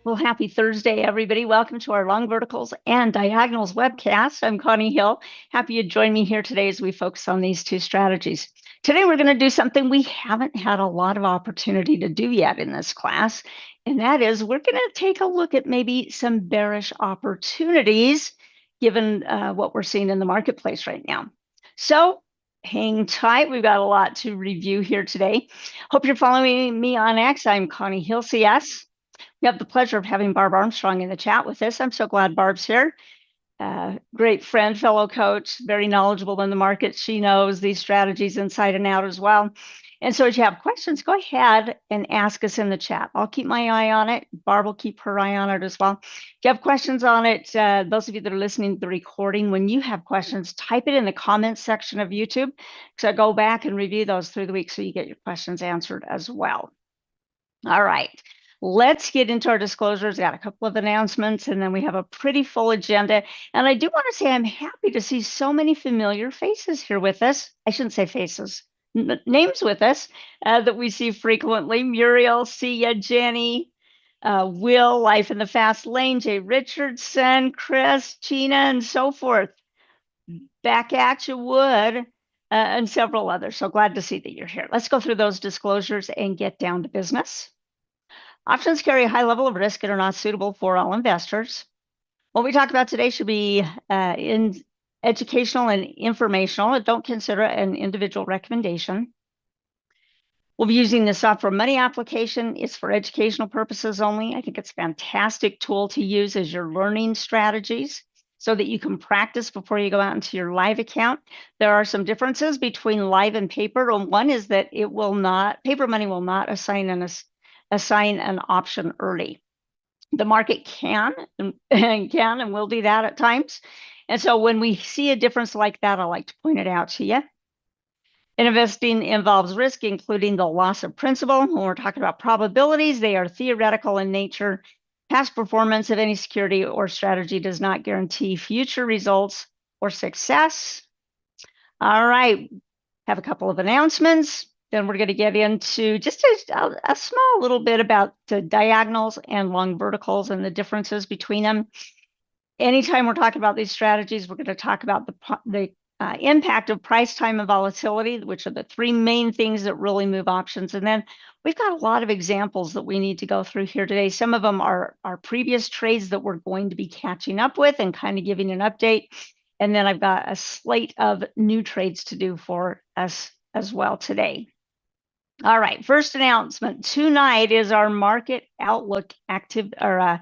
Well, happy Thursday, everybody. Welcome to our Long Verticals and Diagonals webcast. I'm Connie Hill. Happy you joined me here today as we focus on these two strategies. Today, we're going to do something we haven't had a lot of opportunity to do yet in this class, and that is we're going to take a look at maybe some bearish opportunities given what we're seeing in the marketplace right now. So hang tight. We've got a lot to review here today. Hope you're following me on X. I'm Connie Hill, CS. We have the pleasure of having Barb Armstrong in the chat with us. I'm so glad Barb's here. Great friend, fellow coach, very knowledgeable in the market. She knows these strategies inside and out as well. And so if you have questions, go ahead and ask us in the chat. I'll keep my eye on it. Barb will keep her eye on it as well. If you have questions on it, those of you that are listening to the recording, when you have questions, type it in the comments section of YouTube, because I go back and review those through the week so you get your questions answered as well. All right. Let's get into our disclosures. Got a couple of announcements, and then we have a pretty full agenda. And I do want to say I'm happy to see so many familiar faces here with us. I shouldn't say faces, names with us that we see frequently. Muriel, Sia, Jenny, Will, Life in the Fast Lane, Jay Richardson, Chris, Gina, and so forth. Back at you, Wood, and several others. So glad to see that you're here. Let's go through those disclosures and get down to business. Options carry a high level of risk and are not suitable for all investors. What we talk about today should be in educational and informational. Don't consider an individual recommendation. We'll be using the Software Money application. It's for educational purposes only. I think it's a fantastic tool to use as your learning strategies so that you can practice before you go out into your live account. There are some differences between live and paper. And one is that paper money will not assign an option early. The market can and will do that at times. And so when we see a difference like that, I like to point it out to you. Investing involves risk, including the loss of principal. When we're talking about probabilities, they are theoretical in nature. Past performance of any security or strategy does not guarantee future results or success. All right, have a couple of announcements. Then we're going to get into just a small little bit about the diagonals and long verticals and the differences between them. Anytime we're talking about these strategies, we're going to talk about the impact of price, time, and volatility, which are the three main things that really move options. And then we've got a lot of examples that we need to go through here today. Some of them are our previous trades that we're going to be catching up with and kind of giving an update. And then I've got a slate of new trades to do for us as well today. All right, first announcement. Tonight is our Market Outlook what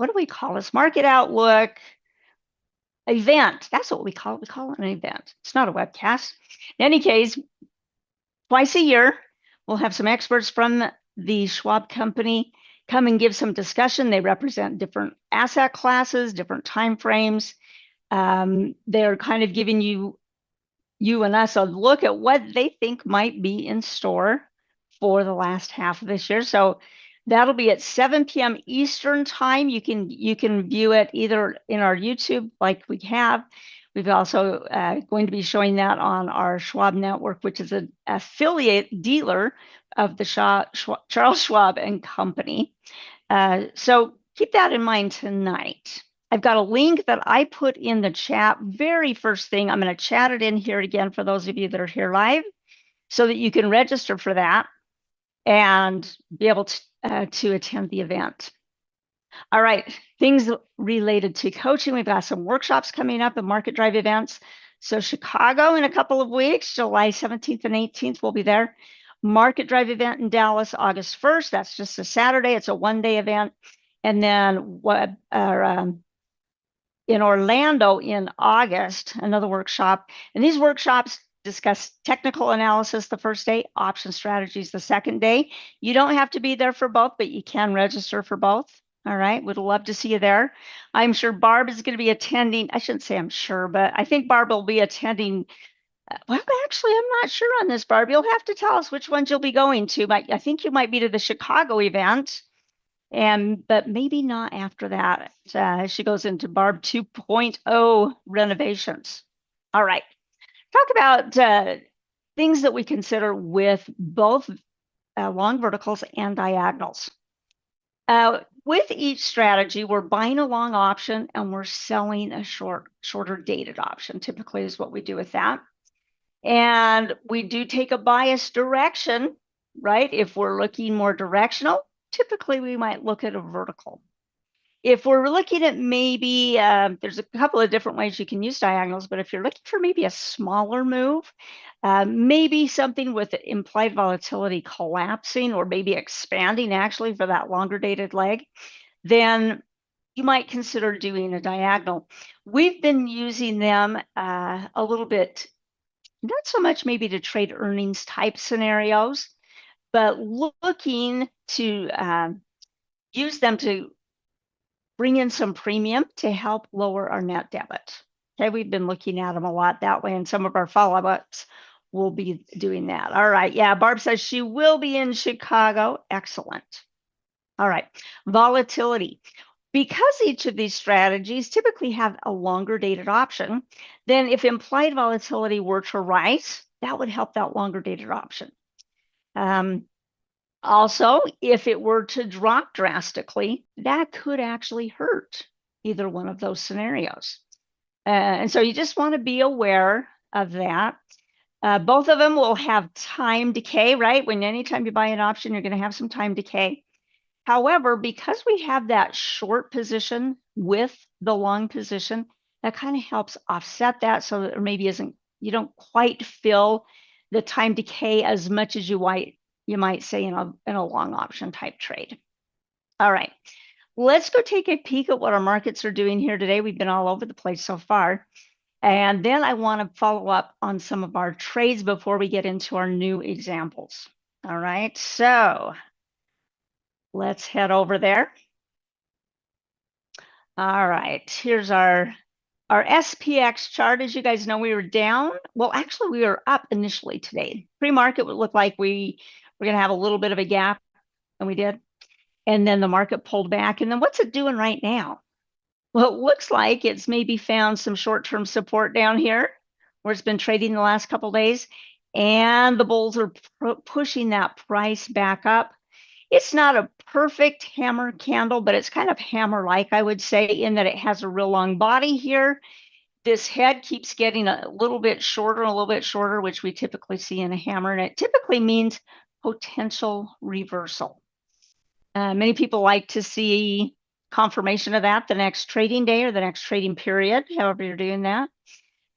do we call this? Market Outlook event. That's what we call it. We call it an event. It's not a webcast. In any case, twice a year, we'll have some experts from the Schwab company come and give some discussion. They represent different asset classes, different time frames. They're kind of giving you and us a look at what they think might be in store for the last half of this year. So that'll be at 7 p.m. Eastern time. You can view it either in our YouTube like we have. We've also going to be showing that on our Schwab network, which is an affiliate dealer of the Charles Schwab and Company. So keep that in mind tonight. I've got a link that I put in the chat. Very first thing, I'm going to chat it in here again for those of you that are here live so that you can register for that and be able to attend the event. All right, things related to coaching. We've got some workshops coming up and market drive events. So Chicago in a couple of weeks, July 17th and 18th, we'll be there. Market drive event in Dallas, August 1st. That's just a Saturday. It's a one-day event. And then in Orlando in August, another workshop. And these workshops discuss technical analysis the first day, option strategies the second day. You don't have to be there for both, but you can register for both. All right, would love to see you there. I'm sure Barb is going to be attending. I shouldn't say I'm sure, but I think Barb will be attending. Well, actually, I'm not sure on this, Barb. You'll have to tell us which ones you'll be going to. I think you might be to the Chicago event. But maybe not after that. She goes into Barb 2.0 renovations. All right, talk about things that we consider with both long verticals and diagonals. With each strategy, we're buying a long option and we're selling a shorter dated option, typically is what we do with that. And we do take a biased direction, right? If we're looking more directional, typically we might look at a vertical. If we're looking at maybe, there's a couple of different ways you can use diagonals, but if you're looking for maybe a smaller move, maybe something with implied volatility collapsing or maybe expanding actually for that longer dated leg, then you might consider doing a diagonal. We've been using them a little bit, not so much maybe to trade earnings type scenarios, but looking to use them to bring in some premium to help lower our net debit. Okay, we've been looking at them a lot that way, and some of our follow-ups will be doing that. All right, yeah, Barb says she will be in Chicago. Excellent. All right, volatility. Because each of these strategies typically have a longer dated option, then if implied volatility were to rise, that would help that longer dated option. Also, if it were to drop drastically, that could actually hurt either one of those scenarios. And so you just want to be aware of that. Both of them will have time decay, right? Anytime you buy an option, you're going to have some time decay. However, because we have that short position with the long position, that kind of helps offset that so that there maybe you don't quite feel the time decay as much as you might say in a long option type trade. All right, let's go take a peek at what our markets are doing here today. We've been all over the place so far. And then I want to follow up on some of our trades before we get into our new examples. All right, so let's head over there. All right, here's our SPX chart. As you guys know, we were down. Well, actually, we were up initially today. Pre-market would look like we were going to have a little bit of a gap, and we did. And then the market pulled back. And then what's it doing right now? Well, it looks like it's maybe found some short-term support down here where it's been trading the last couple of days. And the bulls are pushing that price back up. It's not a perfect hammer candle, but it's kind of hammer-like, I would say, in that it has a real long body here. This head keeps getting a little bit shorter, which we typically see in a hammer, and it typically means potential reversal. Many people like to see confirmation of that the next trading day or the next trading period, however you're doing that.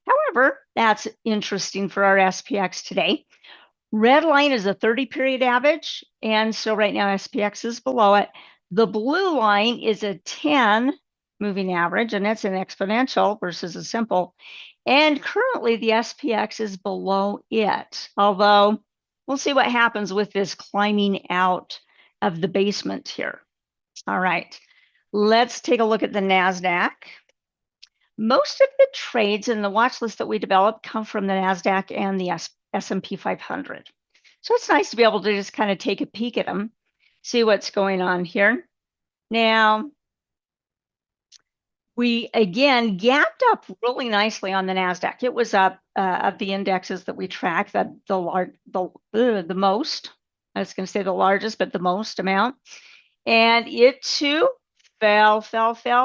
However, that's interesting for our SPX today. Red line is a 30-period average, and so right now SPX is below it. The blue line is a 10 moving average, and that's an exponential versus a simple. And currently the SPX is below it, although we'll see what happens with this climbing out of the basement here. All right, let's take a look at the NASDAQ. Most of the trades in the watch list that we developed come from the NASDAQ and the S&P 500. So it's nice to be able to just kind of take a peek at them, see what's going on here. Now, we again gapped up really nicely on the NASDAQ. It was up of the indexes that we track, the most. I was going to say the largest, but the most amount. And it too fell.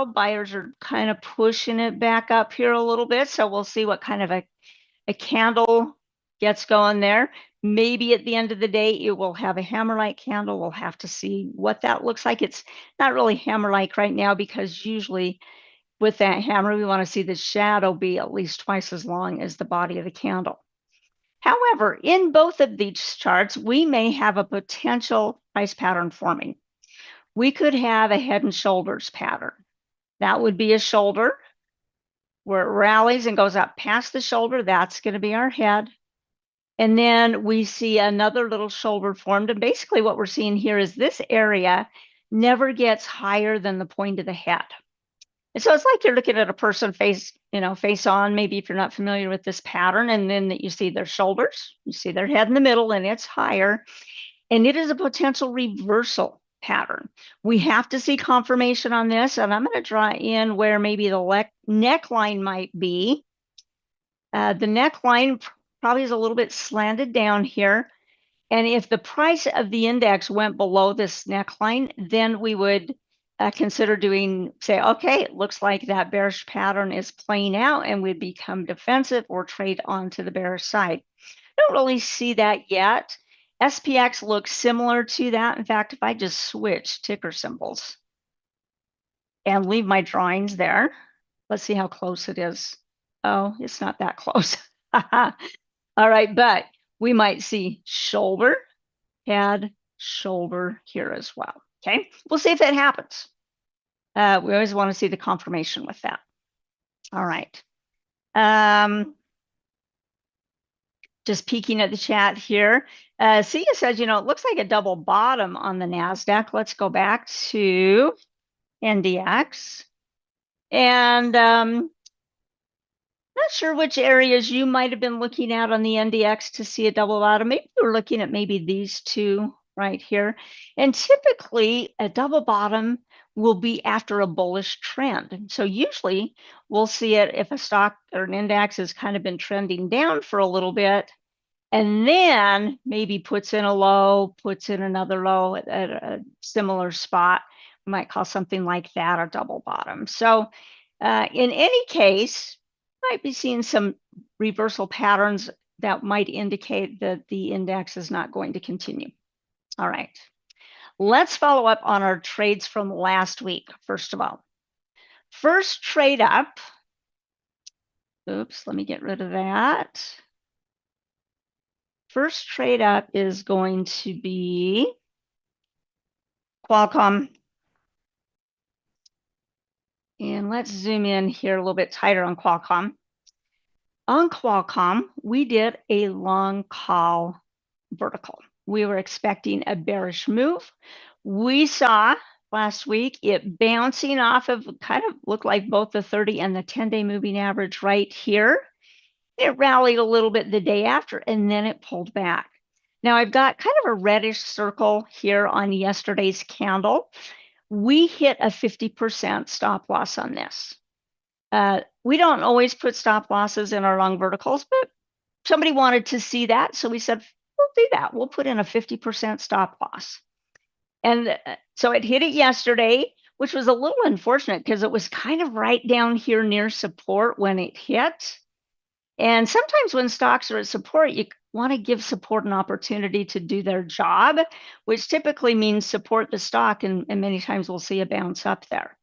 Buyers are kind of pushing it back up here a little bit. So we'll see what kind of a candle gets going there. Maybe at the end of the day, it will have a hammer-like candle. We'll have to see what that looks like. It's not really hammer-like right now because usually with that hammer, we want to see the shadow be at least twice as long as the body of the candle. However, in both of these charts, we may have a potential price pattern forming. We could have a head and shoulders pattern. That would be a shoulder where it rallies and goes up past the shoulder. That's going to be our head. And then we see another little shoulder formed. And basically what we're seeing here is this area never gets higher than the point of the head. And so it's like you're looking at a person face on, maybe if you're not familiar with this pattern, and then you see their shoulders, you see their head in the middle, and it's higher. And it is a potential reversal pattern. We have to see confirmation on this, and I'm going to draw in where maybe the neckline might be. The neckline probably is a little bit slanted down here. And if the price of the index went below this neckline, then we would consider say, okay, it looks like that bearish pattern is playing out, and we'd become defensive or trade onto the bearish side. Don't really see that yet. SPX looks similar to that. In fact, if I just switch ticker symbols and leave my drawings there, let's see how close it is. Oh, it's not that close. All right, but we might see shoulder, head, shoulder here as well. Okay, we'll see if that happens. We always want to see the confirmation with that. All right. Just peeking at the chat here. Sia says, it looks like a double bottom on the NASDAQ. Let's go back to NDX. And not sure which areas you might have been looking at on the NDX to see a double bottom. Maybe you were looking at maybe these two right here. And typically a double bottom will be after a bullish trend. So usually we'll see it if a stock or an index has kind of been trending down for a little bit, and then maybe puts in a low, puts in another low at a similar spot. We might call something like that a double bottom. So in any case, might be seeing some reversal patterns that might indicate that the index is not going to continue. All right. Let's follow up on our trades from last week, first of all. First trade up. Oops, let me get rid of that. First trade up is going to be Qualcomm. And let's zoom in here a little bit tighter on Qualcomm. On Qualcomm, we did a long call vertical. We were expecting a bearish move. We saw last week it bouncing off of kind of looked like both the 30 and the 10-day moving average right here. It rallied a little bit the day after, and then it pulled back. Now I've got kind of a reddish circle here on yesterday's candle. We hit a 50% stop loss on this. We don't always put stop losses in our long verticals, but somebody wanted to see that, so we said, we'll do that. We'll put in a 50% stop loss. And so it hit it yesterday, which was a little unfortunate because it was kind of right down here near support when it hit. And sometimes when stocks are at support, you want to give support an opportunity to do their job, which typically means support the stock, and many times we'll see a bounce up there.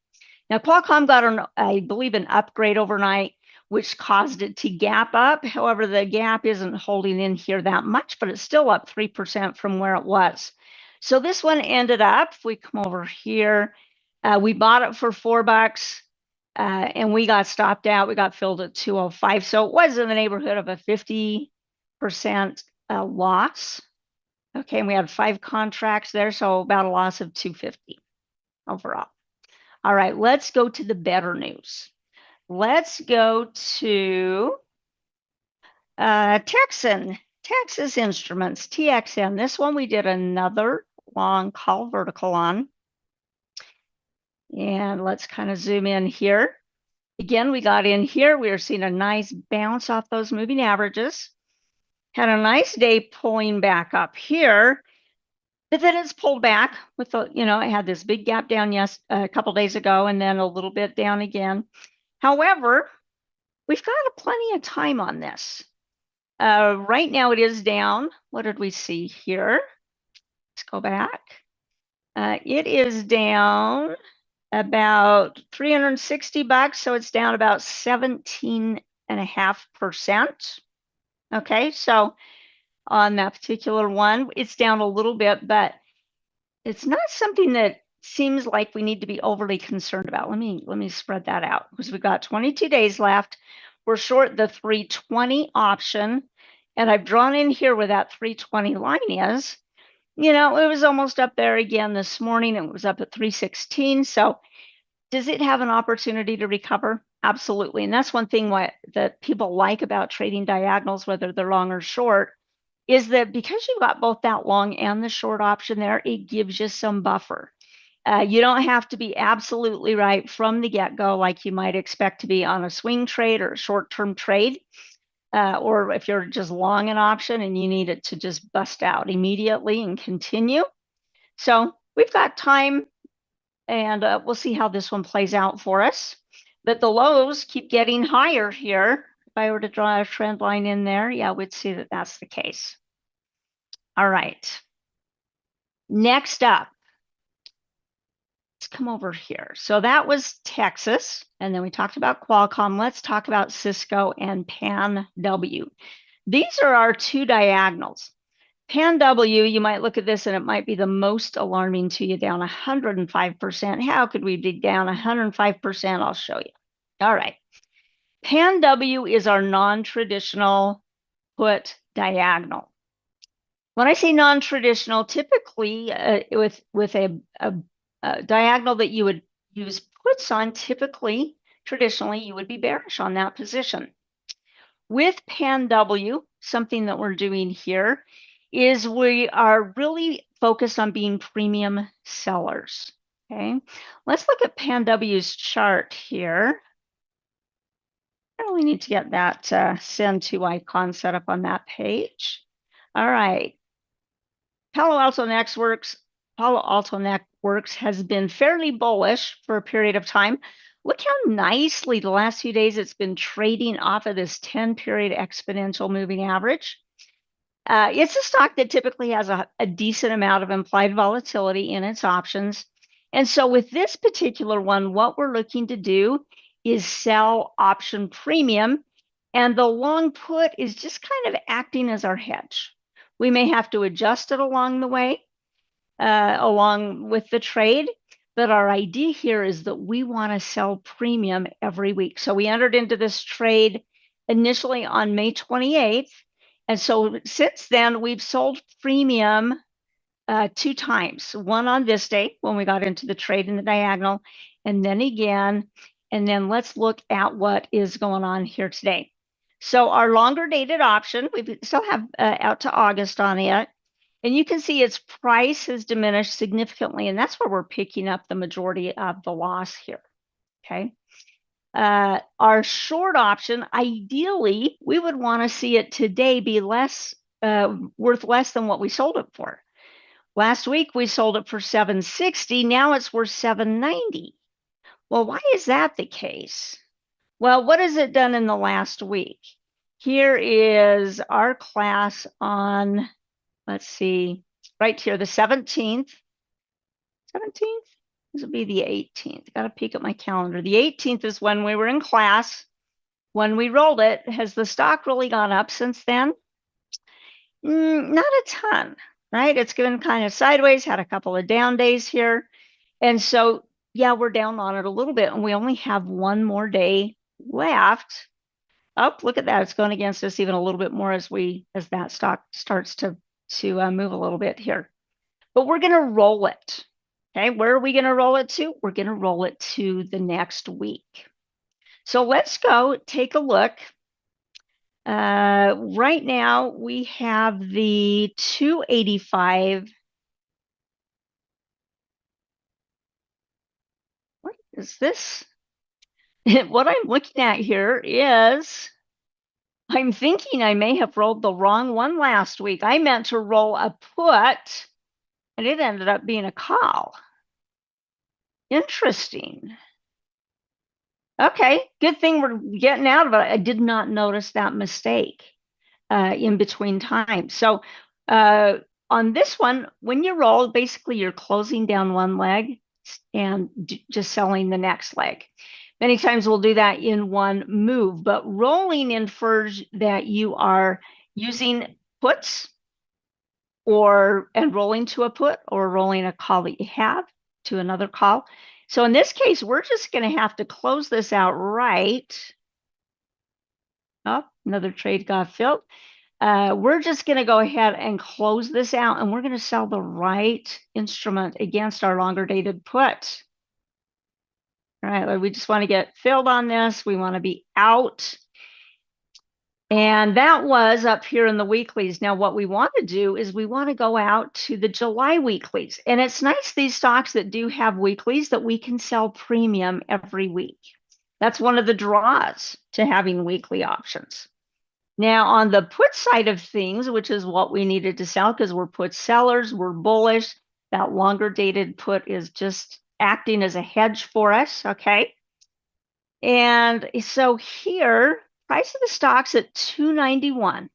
Now, Qualcomm got, I believe, an upgrade overnight, which caused it to gap up. However, the gap isn't holding in here that much, but it's still up 3% from where it was. So this one ended up, if we come over here, we bought it for $4, and we got stopped out. We got filled at 205. So it was in the neighborhood of a 50% loss. Okay, and we had 5 contracts there, so about a loss of 250 overall. All right, let's go to the better news. Let's go to Texas Instruments, TXN. This one we did another long call vertical on. And let's kind of zoom in here. Again, we got in here. We were seeing a nice bounce off those moving averages. Had a nice day pulling back up here. But then it's pulled back with the, it had this big gap down a couple days ago, and then a little bit down again. However, we've got plenty of time on this. Right now it is down. What did we see here? Let's go back. It is down about $360, so it's down about 17.5%. Okay, so on that particular one, it's down a little bit, but it's not something that seems like we need to be overly concerned about. Let me spread that out, because we've got 22 days left. We're short the 320 option, and I've drawn in here where that 320 line is. It was almost up there again this morning. It was up at 316. So does it have an opportunity to recover? Absolutely. And that's one thing that people like about trading diagonals, whether they're long or short, is that because you've got both that long and the short option there, it gives you some buffer. You don't have to be absolutely right from the get-go like you might expect to be on a swing trade or a short-term trade. or if you're just long an option and you need it to just bust out immediately and continue. So we've got time, and we'll see how this one plays out for us. But the lows keep getting higher here. If I were to draw a trend line in there, yeah, we'd see that that's the case. All right. Next up, let's come over here. So that was Texas, and then we talked about Qualcomm. Let's talk about Cisco and PanW. These are our two diagonals. PanW, you might look at this and it might be the most alarming to you, down 105%. How could we be down 105%? I'll show you. All right. PanW is our non-traditional put diagonal. When I say non-traditional, typically with a diagonal that you would use puts on, typically, traditionally, you would be bearish on that position. With PanW, something that we're doing here is we are really focused on being premium sellers. Okay, let's look at PanW's chart here. I really need to get that send to icon set up on that page. All right. Palo Alto Networks has been fairly bullish for a period of time. Look how nicely the last few days it's been trading off of this 10-period exponential moving average. It's a stock that typically has a decent amount of implied volatility in its options. And so with this particular one, what we're looking to do is sell option premium, and the long put is just kind of acting as our hedge. We may have to adjust it along the way, along with the trade, but our idea here is that we want to sell premium every week. So we entered into this trade initially on May 28th. And so since then, we've sold premium 2 times, one on this day when we got into the trade in the diagonal, and then again. And then let's look at what is going on here today. So our longer dated option, we still have out to August on it. And you can see its price has diminished significantly. And that's where we're picking up the majority of the loss here. Okay. Our short option, ideally, we would want to see it today be less, worth less than what we sold it for. Last week, we sold it for $760. Now it's worth $790. Well, why is that the case? Well, what has it done in the last week? Here is our class on, let's see, right here, the 17th. 17th? This will be the 18th. Got to peek at my calendar. The 18th is when we were in class. When we rolled it, has the stock really gone up since then? Not a ton, right? It's been kind of sideways, had a couple of down days here. And so, yeah, we're down on it a little bit, and we only have one more day left. Oh, look at that. It's going against us even a little bit more as that stock starts to move a little bit here. But we're going to roll it. Okay, where are we going to roll it to? We're going to roll it to the next week. So let's go take a look. Right now, we have the 285. What is this? What I'm looking at here is, I'm thinking I may have rolled the wrong one last week. I meant to roll a put, and it ended up being a call. Interesting. Okay, good thing we're getting out of it. I did not notice that mistake in between time. So on this one, when you roll, basically you're closing down one leg and just selling the next leg. Many times we'll do that in one move, but rolling infers that you are using puts and rolling to a put, or rolling a call that you have to another call. So in this case, we're just going to have to close this out right. Oh, another trade got filled. We're just going to go ahead and close this out, and we're going to sell the right instrument against our longer dated put. All right, we just want to get filled on this. We want to be out. And that was up here in the weeklies. Now, what we want to do is we want to go out to the July weeklies. And it's nice, these stocks that do have weeklies, that we can sell premium every week. That's one of the draws to having weekly options. Now, on the put side of things, which is what we needed to sell because we're put sellers, we're bullish, that longer dated put is just acting as a hedge for us, okay? And so here, price of the stock's at 291.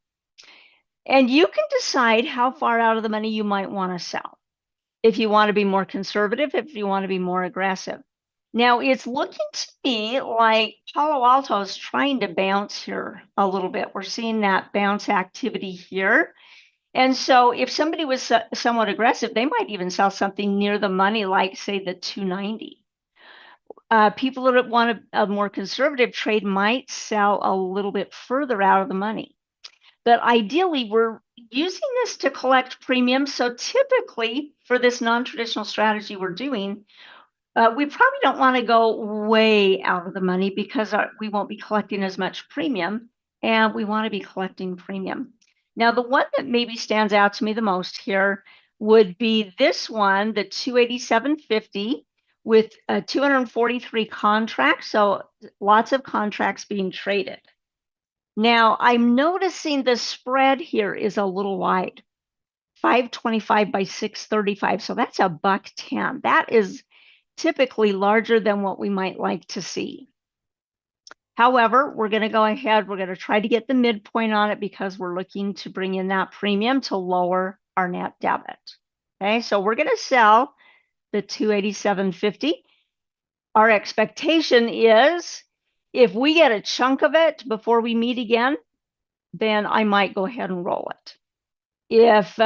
And you can decide how far out of the money you might want to sell. If you want to be more conservative, if you want to be more aggressive. Now, it's looking to me like Palo Alto is trying to bounce here a little bit. We're seeing that bounce activity here. And so if somebody was somewhat aggressive, they might even sell something near the money, like, say, the 290. People that want a more conservative trade might sell a little bit further out of the money. But ideally, we're using this to collect premiums. So typically, for this non-traditional strategy we're doing, we probably don't want to go way out of the money because we won't be collecting as much premium, and we want to be collecting premium. Now, the one that maybe stands out to me the most here would be this one, the 287.50 with 243 contracts. So lots of contracts being traded. Now, I'm noticing the spread here is a little wide, 525 by 635. So that's $1.10. That is typically larger than what we might like to see. However, we're going to go ahead, we're going to try to get the midpoint on it because we're looking to bring in that premium to lower our net debit. Okay, so we're going to sell the 287.50. Our expectation is if we get a chunk of it before we meet again, then I might go ahead and roll it. If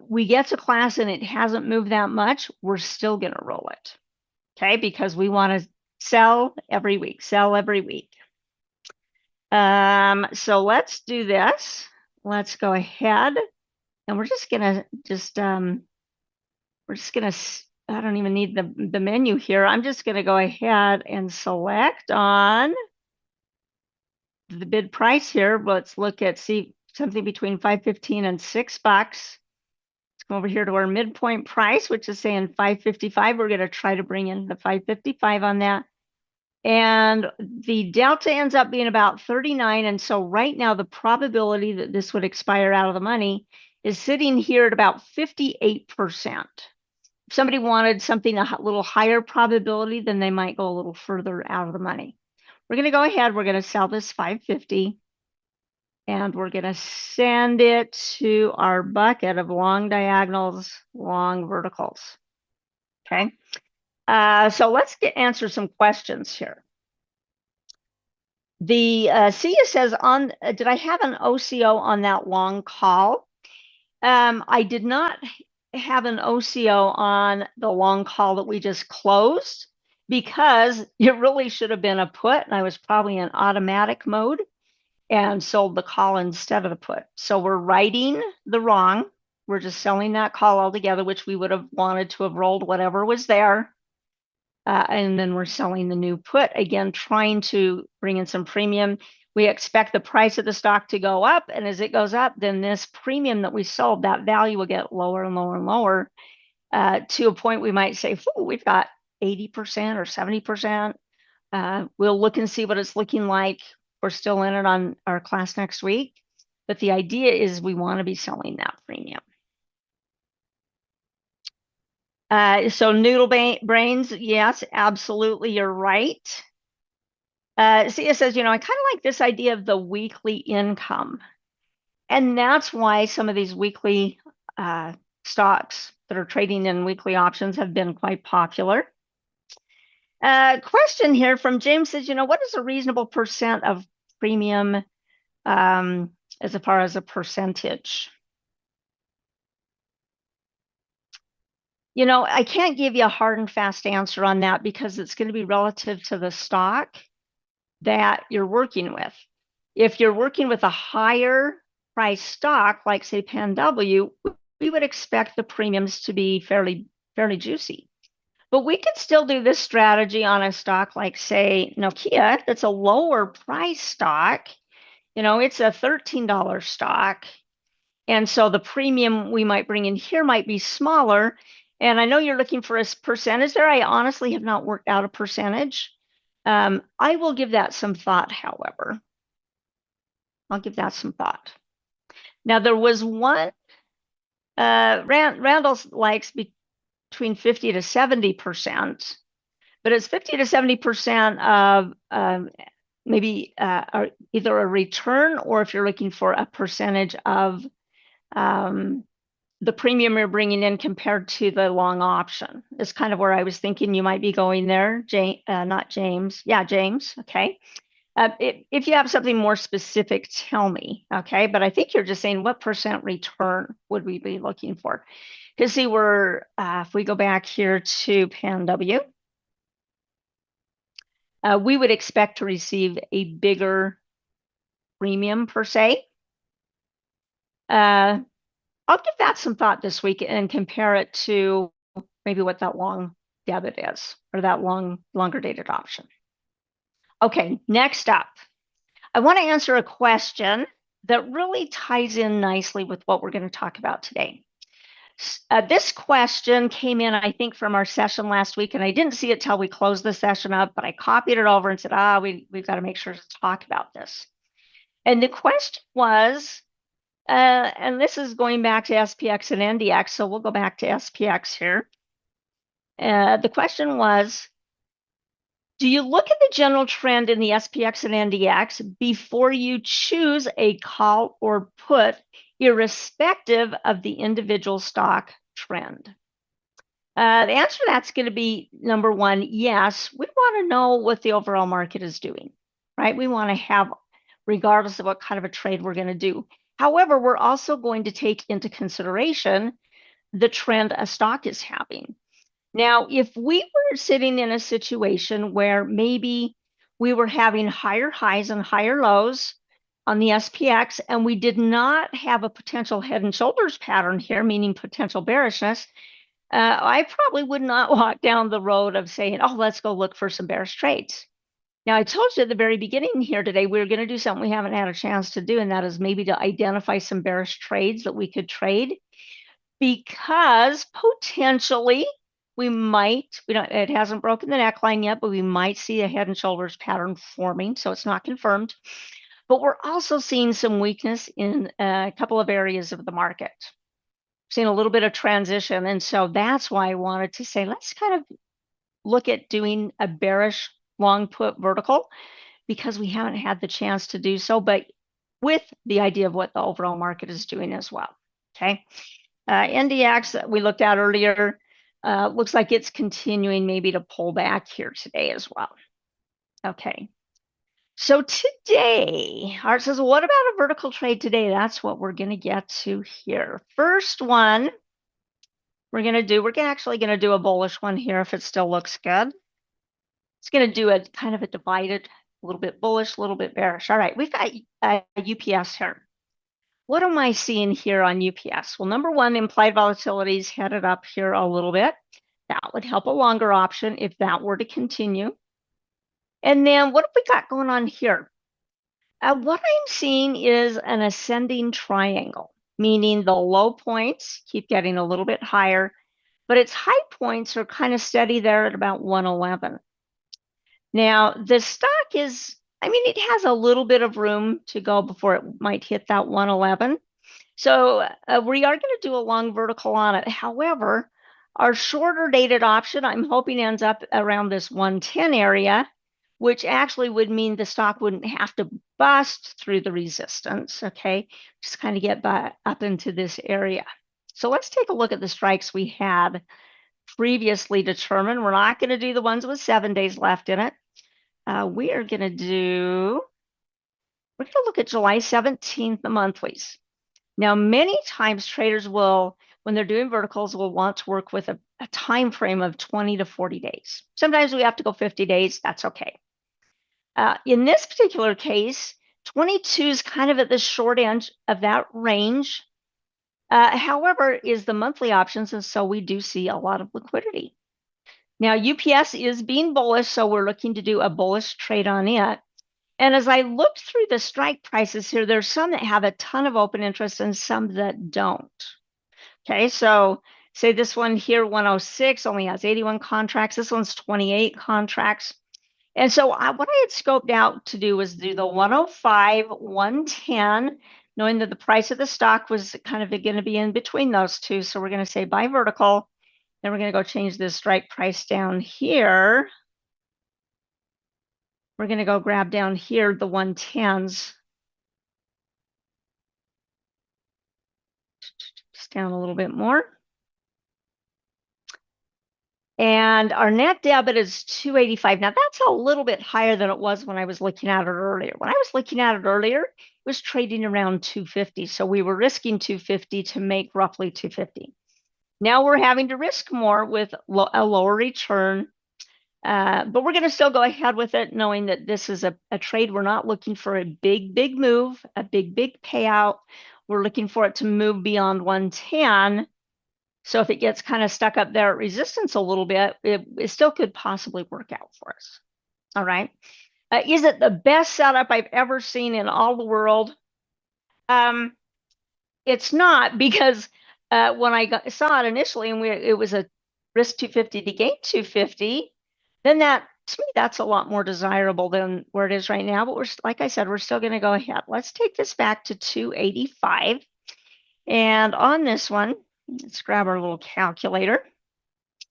we get to class and it hasn't moved that much, we're still going to roll it. Okay, because we want to sell every week, sell every week. So let's do this. Let's go ahead and we're just gonna I don't even need the menu here. I'm just gonna go ahead and select on the bid price here. Let's look at see something between $5.15 and $6. Let's go over here to our midpoint price, which is saying $5.55. We're gonna try to bring in the $5.55 on that. And the delta ends up being about 39. And so right now, the probability that this would expire out of the money is sitting here at about 58%. If somebody wanted something a little higher probability, then they might go a little further out of the money. We're going to go ahead. We're going to sell this 550. And we're going to send it to our bucket of long diagonals, long verticals. Okay. So let's answer some questions here. The Sia says, did I have an OCO on that long call? I did not have an OCO on the long call that we just closed because it really should have been a put, and I was probably in automatic mode and sold the call instead of the put. So we're righting the wrong. We're just selling that call altogether, which we would have wanted to have rolled whatever was there. And then we're selling the new put, again, trying to bring in some premium. We expect the price of the stock to go up. And as it goes up, then this premium that we sold, that value will get lower and lower and lower to a point we might say, we've got 80% or 70%. We'll look and see what it's looking like. We're still in it on our class next week. But the idea is we want to be selling that premium. So noodle brains, yes, absolutely, you're right. Sia says, I kind of like this idea of the weekly income. And that's why some of these weekly stocks that are trading in weekly options have been quite popular. Question here from James says, what is a reasonable percent of premium as far as a percentage? I can't give you a hard and fast answer on that because it's going to be relative to the stock that you're working with. If you're working with a higher price stock, like say PNW, we would expect the premiums to be fairly juicy. But we could still do this strategy on a stock like say Nokia, that's a lower price stock. It's a $13 stock. And so the premium we might bring in here might be smaller. And I know you're looking for a percentage there. I honestly have not worked out a percentage. I will give that some thought, however. I'll give that some thought. Now, there was one, Randall likes between 50 to 70%, but it's 50 to 70% of maybe either a return, or if you're looking for a percentage of the premium you're bringing in compared to the long option. Is kind of where I was thinking you might be going there, not James. Yeah, James. Okay. If you have something more specific, tell me. Okay. But I think you're just saying what percent return would we be looking for? Because see, if we go back here to PanW, we would expect to receive a bigger premium per se. I'll give that some thought this week and compare it to maybe what that long debit is, or that longer dated option. Okay, next up, I want to answer a question that really ties in nicely with what we're going to talk about today. This question came in, I think, from our session last week, and I didn't see it till we closed the session up, but I copied it over and said, we've got to make sure to talk about this. And the question was, and this is going back to SPX and NDX, so we'll go back to SPX here. The question was, do you look at the general trend in the SPX and NDX before you choose a call or put, irrespective of the individual stock trend? The answer to that's going to be number one, yes. We want to know what the overall market is doing, right? We want to have, regardless of what kind of a trade we're going to do. However, we're also going to take into consideration the trend a stock is having. Now, if we were sitting in a situation where maybe we were having higher highs and higher lows on the SPX, and we did not have a potential head and shoulders pattern here, meaning potential bearishness, I probably would not walk down the road of saying, oh, let's go look for some bearish trades. Now, I told you at the very beginning here today, we were going to do something we haven't had a chance to do, and that is maybe to identify some bearish trades that we could trade, because potentially we might, it hasn't broken the neckline yet, but we might see a head and shoulders pattern forming, so it's not confirmed. But we're also seeing some weakness in a couple of areas of the market. Seeing a little bit of transition, and so that's why I wanted to say, let's kind of look at doing a bearish long put vertical, because we haven't had the chance to do so, but with the idea of what the overall market is doing as well. Okay. NDX we looked at earlier, looks like it's continuing maybe to pull back here today as well. Okay. So today, Art says, well, what about a vertical trade today? That's what we're going to get to here. First one we're actually going to do a bullish one here if it still looks good. It's going to do a kind of a divided, a little bit bullish, a little bit bearish. All right, we've got UPS here. What am I seeing here on UPS? Well, number one, implied volatility is headed up here a little bit. That would help a longer option if that were to continue. And then what have we got going on here? What I'm seeing is an ascending triangle, meaning the low points keep getting a little bit higher, but its high points are kind of steady there at about 111. Now, the stock is, it has a little bit of room to go before it might hit that 111. So we are going to do a long vertical on it. However, our shorter dated option, I'm hoping ends up around this 110 area, which actually would mean the stock wouldn't have to bust through the resistance, okay? Just kind of get up into this area. So let's take a look at the strikes we had previously determined. We're not going to do the ones with 7 days left in it. We're going to look at July 17th, the monthlies. Now, many times traders will, when they're doing verticals, will want to work with a time frame of 20 to 40 days. Sometimes we have to go 50 days. That's okay. In this particular case, 22 is kind of at the short end of that range. However, is the monthly options, and so we do see a lot of liquidity. Now, UPS is being bullish, so we're looking to do a bullish trade on it. And as I looked through the strike prices here, there's some that have a ton of open interest and some that don't. Okay, so say this one here, 106, only has 81 contracts. This one's 28 contracts. And so what I had scoped out to do was do the 105, 110, knowing that the price of the stock was kind of going to be in between those two. So we're going to say buy vertical. Then we're going to go change the strike price down here. We're going to go grab down here the 110s. Just down a little bit more. And our net debit is 285. Now that's a little bit higher than it was when I was looking at it earlier. When I was looking at it earlier, it was trading around 250. So we were risking 250 to make roughly 250. Now we're having to risk more with a lower return. But we're going to still go ahead with it, knowing that this is a trade. We're not looking for a big move, a big payout. We're looking for it to move beyond 110. So if it gets kind of stuck up there at resistance a little bit, it still could possibly work out for us. All right. Is it the best setup I've ever seen in all the world? It's not, because when I saw it initially and it was a risk 250 to gain 250, then to me, that's a lot more desirable than where it is right now. But like I said, we're still going to go ahead. Let's take this back to 285. And on this one, let's grab our little calculator,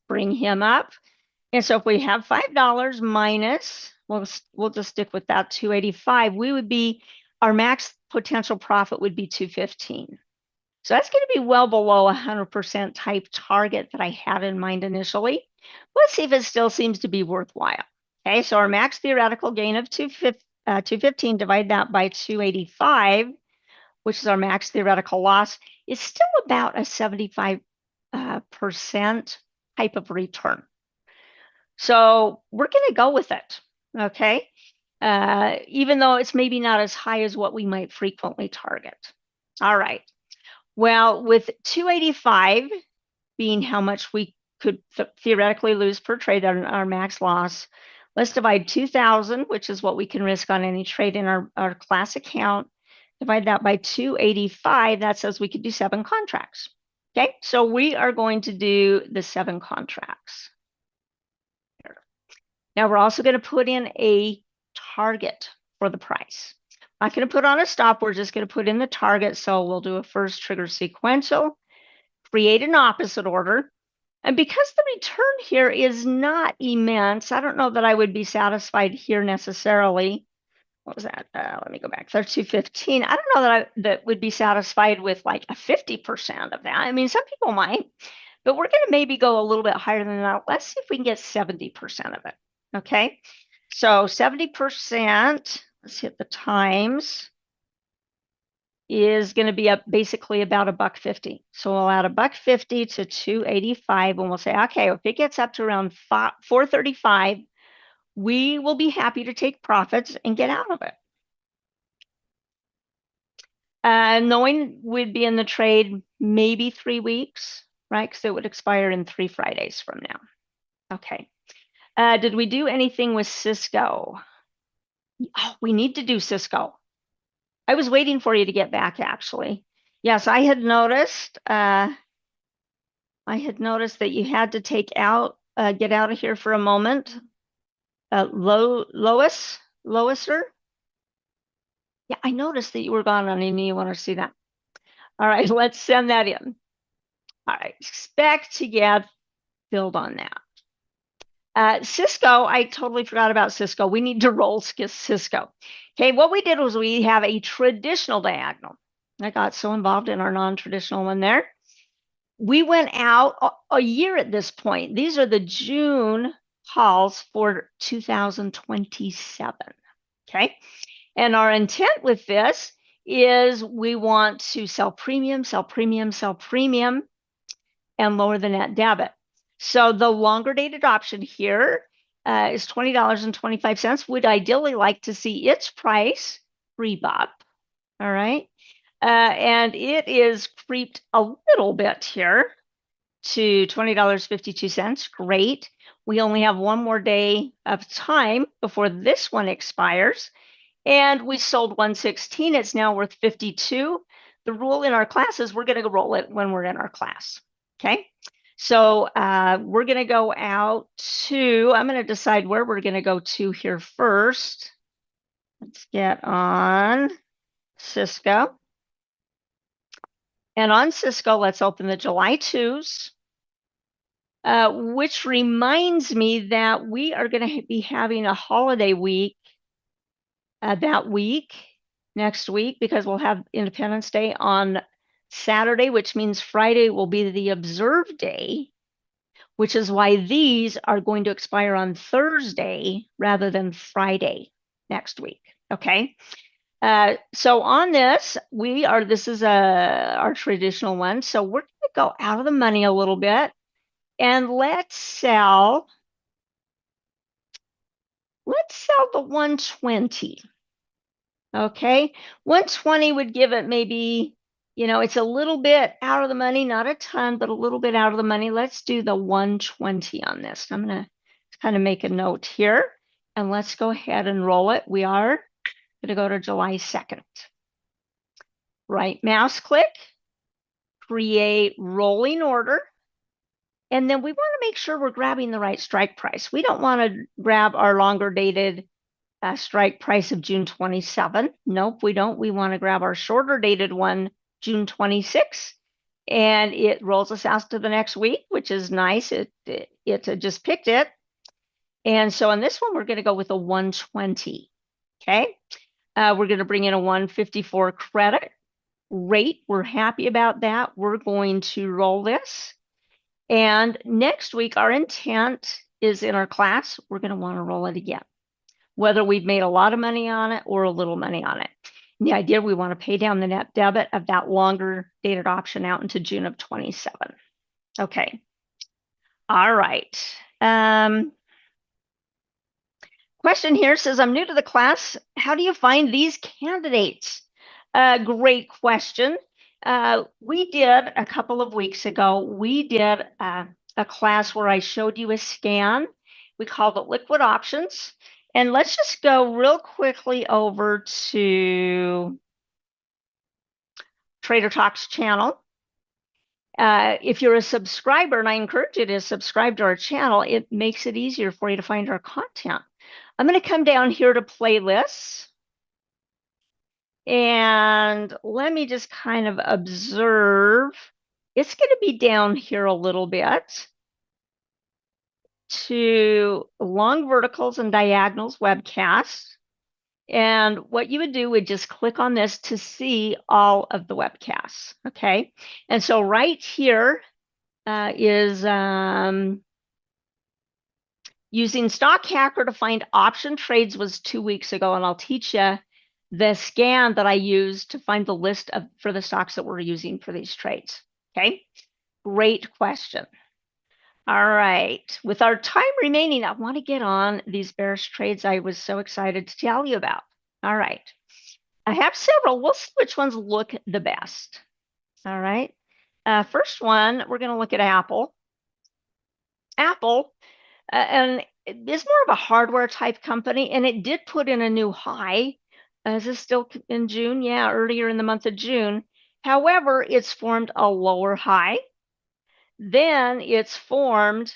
bring him up. And so if we have $5 minus, we'll just stick with that 285, our max potential profit would be 215. So that's going to be well below 100% type target that I had in mind initially. Let's see if it still seems to be worthwhile. Okay, so our max theoretical gain of 215, divide that by 285, which is our max theoretical loss, is still about a 75% type of return. So we're going to go with it, okay? Even though it's maybe not as high as what we might frequently target. All right. Well, with 285 being how much we could theoretically lose per trade on our max loss, let's divide 2,000, which is what we can risk on any trade in our class account. Divide that by 285, that says we could do 7 contracts. Okay, so we are going to do the 7 contracts. Now we're also going to put in a target for the price. I'm not going to put on a stop, we're just going to put in the target. So we'll do a first trigger sequential, create an opposite order. And because the return here is not immense, I don't know that I would be satisfied here necessarily. What was that? Let me go back. 215. I don't know that would be satisfied with like a 50% of that. I mean, some people might, but we're going to maybe go a little bit higher than that. Let's see if we can get 70% of it. Okay, so 70%, let's hit the times, is going to be basically about $1.50. So we'll add $1.50 to 285, and we'll say, okay, if it gets up to around 435, we will be happy to take profits and get out of it. Knowing we'd be in the trade maybe 3 weeks, right? Because it would expire in 3 Fridays from now. Okay. Did we do anything with Cisco? Oh, we need to do Cisco. I was waiting for you to get back, actually. Yes, I had noticed. I had noticed that you had to get out of here for a moment. Loiser? Yeah, I noticed that you were gone on me. You want to see that? All right, let's send that in. All right, expect to get filled on that. Cisco, I totally forgot about Cisco. We need to roll Cisco. Okay, what we did was we have a traditional diagonal. I got so involved in our non-traditional one there. We went out a year at this point. These are the June calls for 2027. Okay, and our intent with this is we want to sell premium, sell premium, sell premium, and lower the net debit. So the longer dated option here is $20.25. Would ideally like to see its price creep up. All right. And it is creeped a little bit here to $20.52. Great. We only have one more day of time before this one expires. And we sold 116. It's now worth 52. The rule in our class is we're going to roll it when we're in our class. Okay. So we're going to go out to, I'm going to decide where we're going to go to here first. Let's get on Cisco. And on Cisco, let's open the July 2s, which reminds me that we are going to be having a holiday week that week, next week, because we'll have Independence Day on Saturday, which means Friday will be the observed day, which is why these are going to expire on Thursday rather than Friday next week. Okay. So on this, this is our traditional one. So we're going to go out of the money a little bit and let's sell the 120. Okay. 120 would give it maybe, it's a little bit out of the money, not a ton, but a little bit out of the money. Let's do the 120 on this. I'm going to kind of make a note here and let's go ahead and roll it. We are going to go to July 2nd. Right mouse click, create rolling order. And then we want to make sure we're grabbing the right strike price. We don't want to grab our longer dated strike price of June 27. Nope, we don't. We want to grab our shorter dated one, June 26. And it rolls us out to the next week, which is nice. It just picked it. And so on this one, we're going to go with a 120. Okay. We're going to bring in a 154 credit rate. We're happy about that. We're going to roll this. And next week, our intent is in our class, we're going to want to roll it again, whether we've made a lot of money on it or a little money on it. And the idea, we want to pay down the net debit of that longer dated option out into June of 27. Okay. All right. Question here says, I'm new to the class. How do you find these candidates? Great question. We did a couple of weeks ago, we did a class where I showed you a scan. We called it Liquid Options. And let's just go real quickly over to Trader Talks channel. If you're a subscriber, and I encourage you to subscribe to our channel, it makes it easier for you to find our content. I'm going to come down here to playlists. And let me just kind of observe. It's going to be down here a little bit to long verticals and diagonals webcast. And what you would do would just click on this to see all of the webcasts. Okay. And so right here is using Stock Hacker to find option trades was 2 weeks ago. And I'll teach you the scan that I used to find the list for the stocks that we're using for these trades. Okay, great question. All right, with our time remaining, I want to get on these bearish trades I was so excited to tell you about. All right, I have several. We'll see which ones look the best. All right, first one, we're going to look at Apple. Apple, and is more of a hardware type company, and it did put in a new high. Is this still in June? Yeah, earlier in the month of June. However, it's formed a lower high. Then it's formed,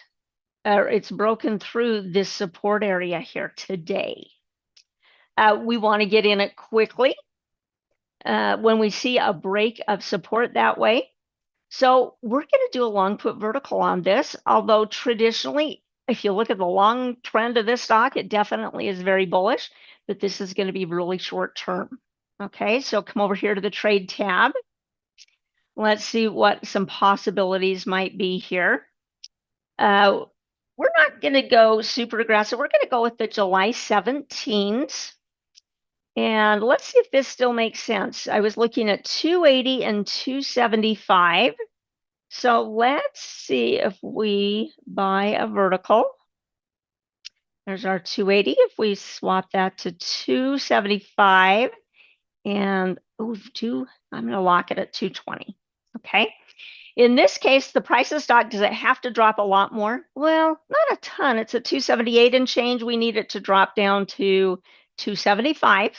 it's broken through this support area here today. We want to get in it quickly when we see a break of support that way. So we're going to do a long put vertical on this, although traditionally, if you look at the long trend of this stock, it definitely is very bullish, but this is going to be really short term. Okay, so come over here to the trade tab. Let's see what some possibilities might be here. We're not going to go super aggressive. We're going to go with the July 17s. And let's see if this still makes sense. I was looking at 280 and 275. So let's see if we buy a vertical. There's our 280. If we swap that to 275 and I'm going to lock it at 220. Okay. In this case, the price of stock, does it have to drop a lot more? Well, not a ton. It's at 278 and change. We need it to drop down to 275.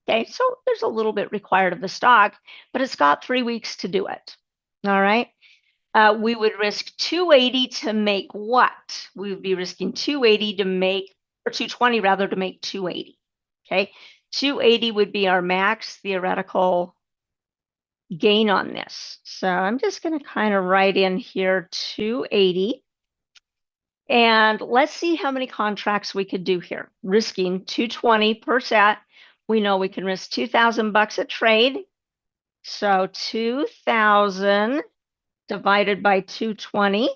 Okay, so there's a little bit required of the stock, but it's got 3 weeks to do it. All right. we would risk 280 to make what? We would be risking 280 to make, or 220 rather, to make 280. Okay, 280 would be our max theoretical gain on this. So I'm just going to kind of write in here 280. And let's see how many contracts we could do here. Risking 220 per set. We know we can risk $2,000 a trade. So 2,000 divided by 220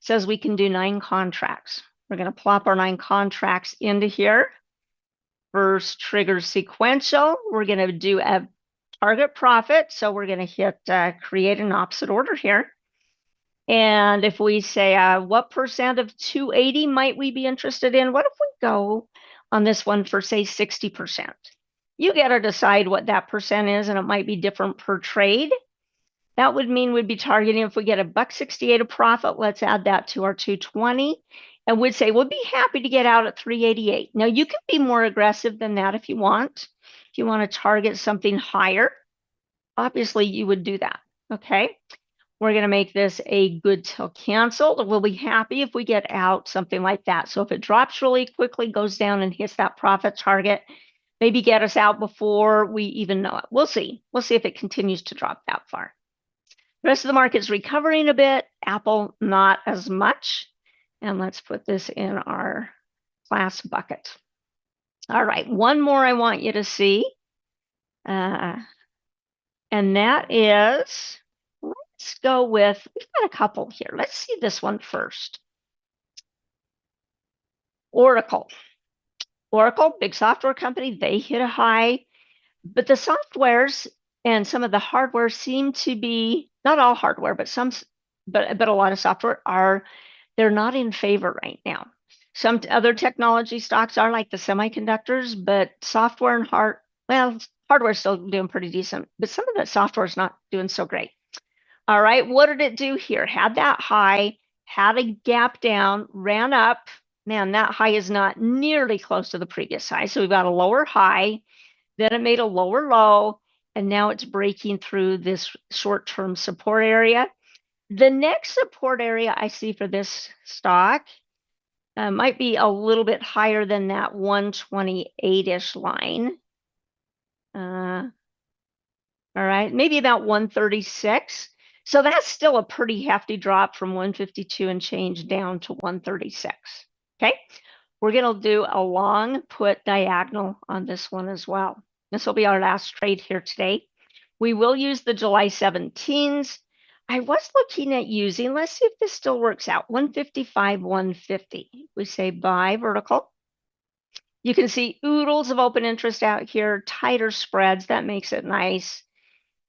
says we can do 9 contracts. We're going to plop our 9 contracts into here. First trigger sequential. We're going to do a target profit. So we're going to hit create an opposite order here. And if we say, what percent of 280 might we be interested in? What if we go on this one for, say, 60%? You got to decide what that percent is, and it might be different per trade. That would mean we'd be targeting, if we get $1.68 of profit, let's add that to our 220, and we'd say we'll be happy to get out at 388. Now, you can be more aggressive than that if you want. If you want to target something higher, obviously you would do that, okay? We're going to make this a good till canceled. We'll be happy if we get out something like that. So if it drops really quickly, goes down and hits that profit target, maybe get us out before we even know it. We'll see. We'll see if it continues to drop that far. The rest of the market's recovering a bit. Apple, not as much. And let's put this in our class bucket. All right, one more I want you to see. And that is, let's go with, we've got a couple here. Let's see this one first. Oracle. Oracle, big software company, they hit a high, but the softwares and some of the hardware seem to be, not all hardware, but some, but a lot of software they're not in favor right now. Some other technology stocks are, like the semiconductors, but software and hardware is still doing pretty decent, but some of that software is not doing so great. All right, what did it do here? Had that high, had a gap down, ran up. Man, that high is not nearly close to the previous high. So we've got a lower high, then it made a lower low, and now it's breaking through this short-term support area. The next support area I see for this stock might be a little bit higher than that 128-ish line. All right, maybe about 136. So that's still a pretty hefty drop from 152 and change down to 136. Okay, we're going to do a long put diagonal on this one as well. This will be our last trade here today. We will use the July 17s. I was looking at using, let's see if this still works out, 155, 150. We say buy vertical. You can see oodles of open interest out here, tighter spreads. That makes it nice.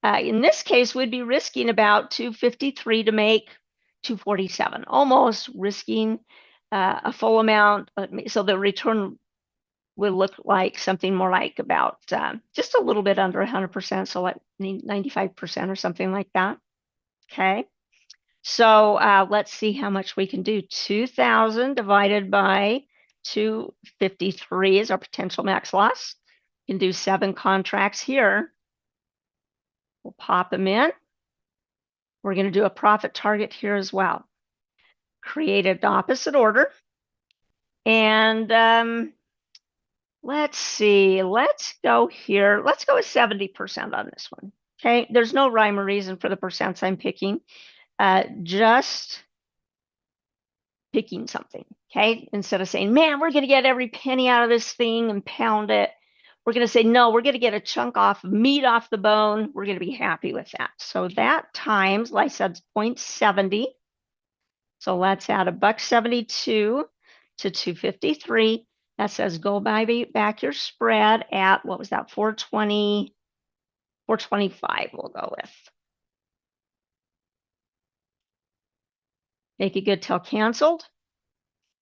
In this case, we'd be risking about 253 to make 247, almost risking a full amount. So the return will look like something more like about just a little bit under 100%, so like 95% or something like that. Okay, so let's see how much we can do. 2,000 divided by 253 is our potential max loss. We can do 7 contracts here. We'll pop them in. We're going to do a profit target here as well. Create an opposite order. And let's see, let's go here. Let's go with 70% on this one. Okay, there's no rhyme or reason for the percents I'm picking. Just picking something, okay? Instead of saying, man, we're going to get every penny out of this thing and pound it. We're going to say, no, we're going to get a chunk off, meat off the bone. We're going to be happy with that. So that times, like I said, 0.70. So let's add $1.72 to 253. That says go buy back your spread at, what was that, 420, 425 we'll go with. Make it good till canceled.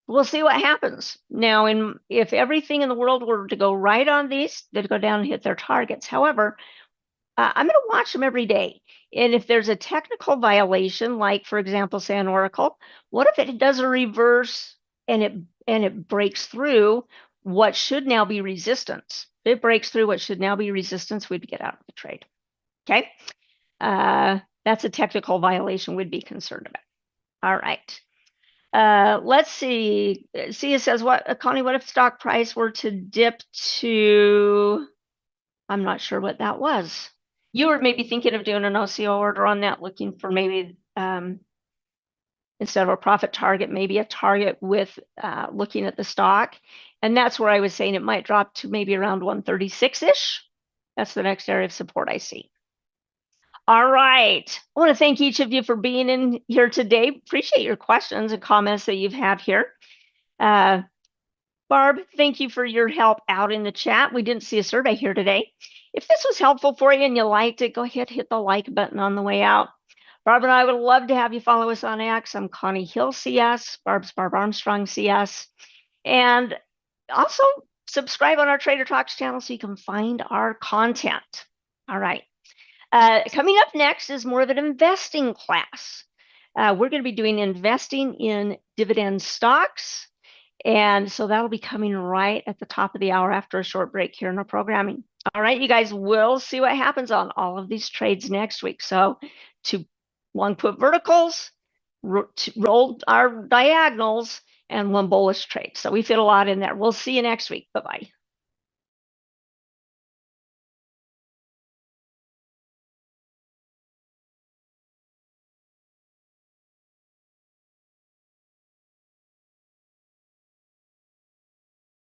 We'll see what happens. Now, if everything in the world were to go right on these, they'd go down and hit their targets. However, I'm going to watch them every day. And if there's a technical violation, like, for example, say an Oracle, what if it does a reverse and it breaks through what should now be resistance? If it breaks through what should now be resistance, we'd get out of the trade. Okay. That's a technical violation we'd be concerned about. All right. Let's see. Sia says, "What, Connie? What if stock price were to dip to?" I'm not sure what that was. You were maybe thinking of doing an OCO order on that, looking for maybe instead of a profit target, maybe a target with looking at the stock. And that's where I was saying it might drop to maybe around 136-ish. That's the next area of support I see. All right. I want to thank each of you for being in here today. Appreciate your questions and comments that you've had here. Barb, thank you for your help out in the chat. We didn't see a survey here today. If this was helpful for you and you liked it, go ahead, hit the like button on the way out. Barb and I would love to have you follow us on X. I'm Connie Hill CS, Barb's Barb Armstrong CS. And also subscribe on our Trader Talks channel so you can find our content. All right. Coming up next is more of an investing class. We're going to be doing investing in dividend stocks. And so that'll be coming right at the top of the hour after a short break here in our programming. All right, you guys, will see what happens on all of these trades next week. So to long put verticals, roll our diagonals, and one bullish trade. So we fit a lot in there. We'll see you next week. Bye-bye.